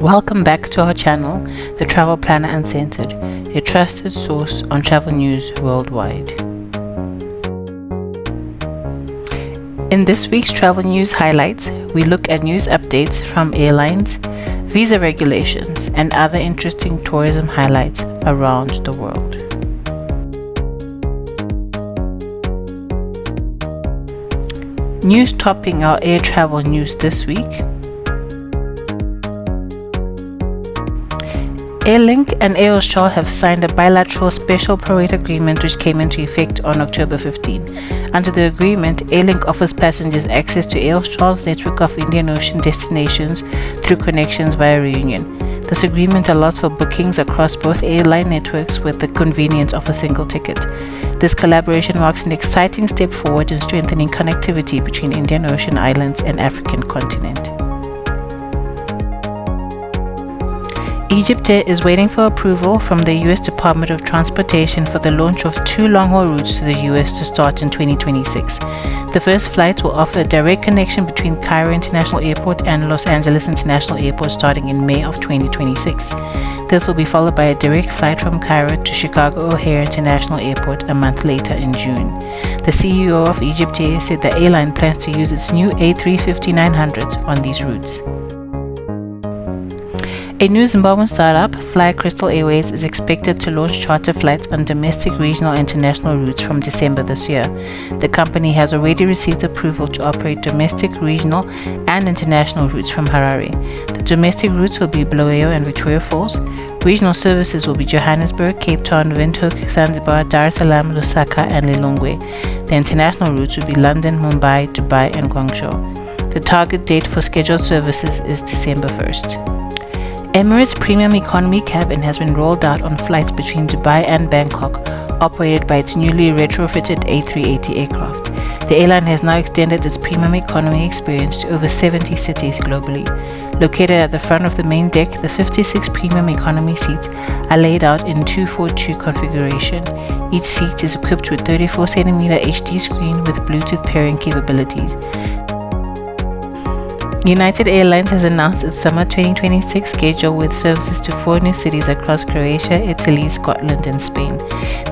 Welcome back to our channel, the Travel Planner Uncensored, a trusted source on travel news worldwide. In this week's travel news highlights, we look at news updates from airlines, visa regulations, and other interesting tourism highlights around the world. News topping our air travel news this week. Airlink and Air Austral have signed a bilateral special prorate agreement which came into effect on October 15. Under the agreement, Airlink offers passengers access to Air Austral's network of Indian Ocean destinations through connections via Reunion. This agreement allows for bookings across both airline networks with the convenience of a single ticket. This collaboration marks an exciting step forward in strengthening connectivity between Indian Ocean islands and African continent. Egyptair is waiting for approval from the U.S. Department of Transportation for the launch of 2 long-haul routes to the U.S. to start in 2026. The first flight will offer a direct connection between Cairo International Airport and Los Angeles International Airport starting in May of 2026. This will be followed by a direct flight from Cairo to Chicago O'Hare International Airport a month later in June. The CEO of Egyptair said the airline plans to use its new A350-900s on these routes. A new Zimbabwean startup, Fly Crystal Airways, is expected to launch charter flights on domestic, regional, and international routes from December this year. The company has already received approval to operate domestic, regional, and international routes from Harare. The domestic routes will be Bulawayo and Victoria Falls. Regional services will be Johannesburg, Cape Town, Windhoek, Zanzibar, Dar es Salaam, Lusaka, and Lilongwe. The international routes will be London, Mumbai, Dubai, and Guangzhou. The target date for scheduled services is December 1st. Emirates Premium Economy cabin has been rolled out on flights between Dubai and Bangkok, operated by its newly retrofitted A380 aircraft. The airline has now extended its Premium Economy experience to over 70 cities globally. Located at the front of the main deck, the 56 Premium Economy seats are laid out in 2-4-2 configuration. Each seat is equipped with 34cm HD screen with Bluetooth pairing capabilities. United Airlines has announced its summer 2026 schedule with services to 4 new cities across Croatia, Italy, Scotland, and Spain.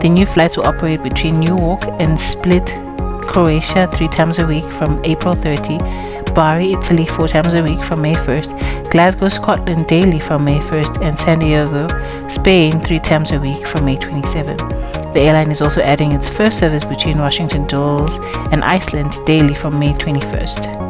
The new flights will operate between Newark and Split, Croatia 3 times a week from April 30, Bari, Italy 4 times a week from May 1st, Glasgow, Scotland daily from May 1st, and San Diego, Spain 3 times a week from May 27. The airline is also adding its first service between Washington Dulles and Iceland daily from May 21st.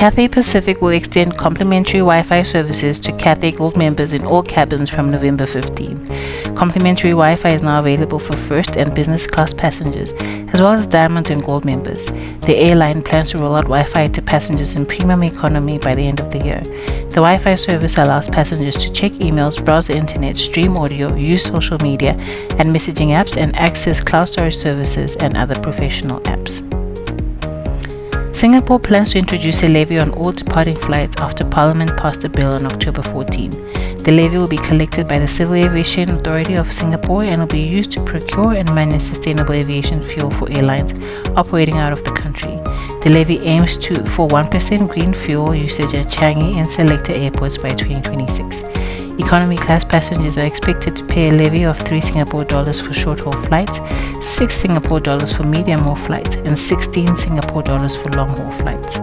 Cathay Pacific will extend complimentary Wi-Fi services to Cathay Gold members in all cabins from November 15. Complimentary Wi-Fi is now available for first and business class passengers, as well as Diamond and Gold members. The airline plans to roll out Wi-Fi to passengers in Premium Economy by the end of the year. The Wi-Fi service allows passengers to check emails, browse the internet, stream audio, use social media and messaging apps, and access cloud storage services and other professional apps. Singapore plans to introduce a levy on all departing flights after Parliament passed a bill on October 14. The levy will be collected by the Civil Aviation Authority of Singapore and will be used to procure and manage sustainable aviation fuel for airlines operating out of the country. The levy aims for 1% green fuel usage at Changi and selected airports by 2026. Economy class passengers are expected to pay a levy of 3 Singapore dollars for short-haul flights, 6 Singapore dollars for medium-haul flights, and 16 Singapore dollars for long-haul flights.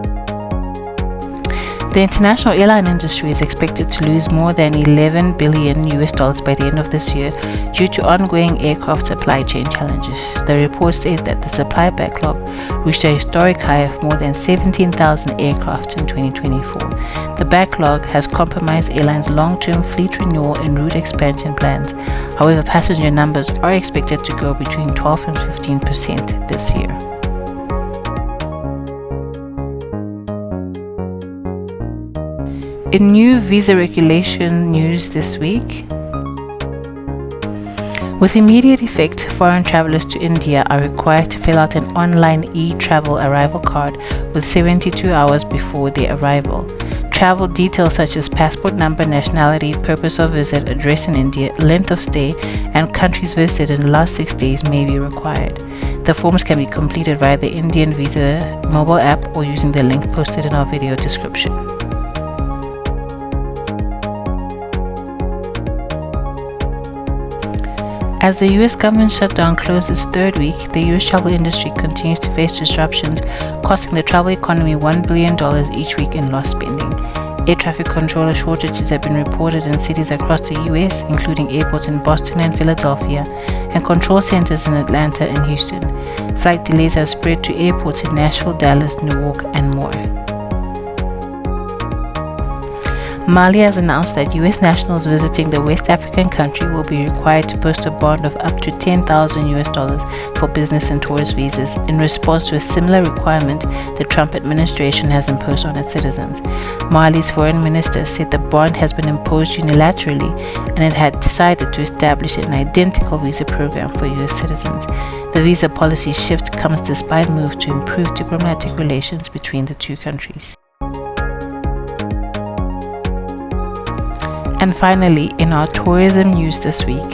The international airline industry is expected to lose more than $11 billion by the end of this year due to ongoing aircraft supply chain challenges. The report states that the supply backlog reached a historic high of more than 17,000 aircraft in 2024. The backlog has compromised airlines' long-term fleet renewal and route expansion plans. However, passenger numbers are expected to grow between 12 and 15% this year. In new visa regulation news this week, with immediate effect, foreign travelers to India are required to fill out an online e-travel arrival card with 72 hours before their arrival. Travel details such as passport number, nationality, purpose of visit, address in India, length of stay, and countries visited in the last 6 days may be required. The forms can be completed via the Indian Visa mobile app or using the link posted in our video description. As the US government shutdown closed its third week, the US travel industry continues to face disruptions, costing the travel economy $1 billion each week in lost spending. Air traffic controller shortages have been reported in cities across the US, including airports in Boston and Philadelphia, and control centers in Atlanta and Houston. Flight delays have spread to airports in Nashville, Dallas, Newark, and more. Mali has announced that US nationals visiting the West African country will be required to post a bond of up to $10,000 for business and tourist visas in response to a similar requirement the Trump administration has imposed on its citizens. Mali's foreign minister said the bond has been imposed unilaterally and it had decided to establish an identical visa program for US citizens. The visa policy shift comes despite moves to improve diplomatic relations between the two countries. And finally, in our tourism news this week,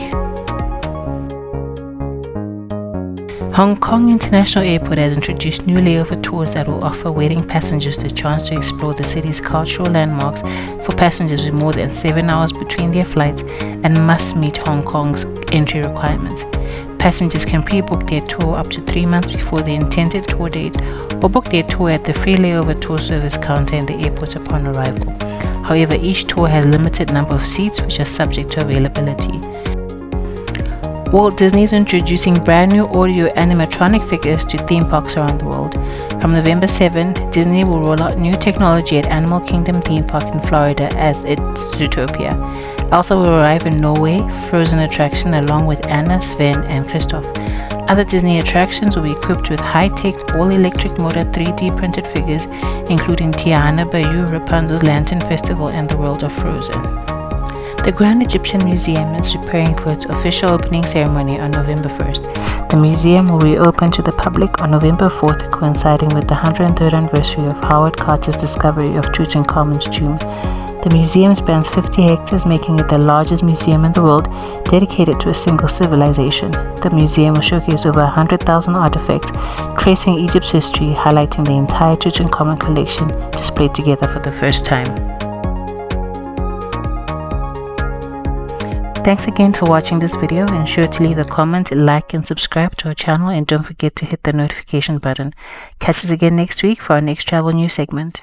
Hong Kong International Airport has introduced new layover tours that will offer waiting passengers the chance to explore the city's cultural landmarks for passengers with more than 7 hours between their flights and must meet Hong Kong's entry requirements. Passengers can pre-book their tour up to 3 months before the intended tour date or book their tour at the free layover tour service counter in the airport upon arrival. However, each tour has a limited number of seats which are subject to availability. Walt Disney is introducing brand new audio animatronic figures to theme parks around the world. From November 7, Disney will roll out new technology at Animal Kingdom theme park in Florida as its Zootopia. Elsa will arrive in Norway Frozen attraction along with Anna, Sven, and Kristoff. Other Disney attractions will be equipped with high-tech, all-electric motor 3D printed figures, including Tiana, Bayou, Rapunzel's Lantern Festival, and the World of Frozen. The Grand Egyptian Museum is preparing for its official opening ceremony on November 1st. The museum will reopen to the public on November 4th, coinciding with the 103rd anniversary of Howard Carter's discovery of Tutankhamun's tomb. The museum spans 50 hectares, making it the largest museum in the world dedicated to a single civilization. The museum will showcase over 100,000 artifacts tracing Egypt's history, highlighting the entire Tutankhamun collection displayed together for the first time. Thanks again for watching this video. Ensure to leave a comment, like, and subscribe to our channel, and don't forget to hit the notification button. Catch us again next week for our next travel news segment.